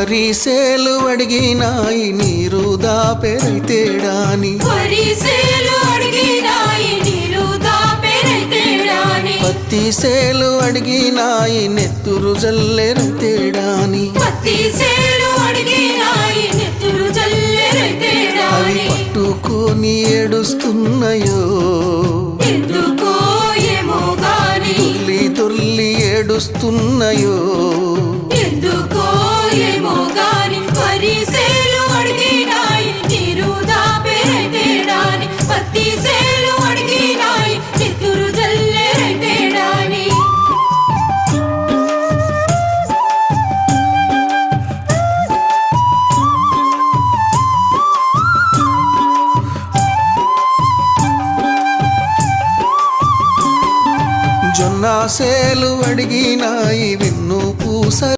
వరిసేలు అడిగినాయి నీరు దాపెరైతేడాని పత్తి సేలు అడిగినాయి నెత్తురు జల్లెరైతేడాని అవి పట్టుకొని ఏడుస్తున్నాయో తుల్లి తుల్లి ఏడుస్తున్నాయో జొన్న సేలు అడిగినాయి వెన్ను పూస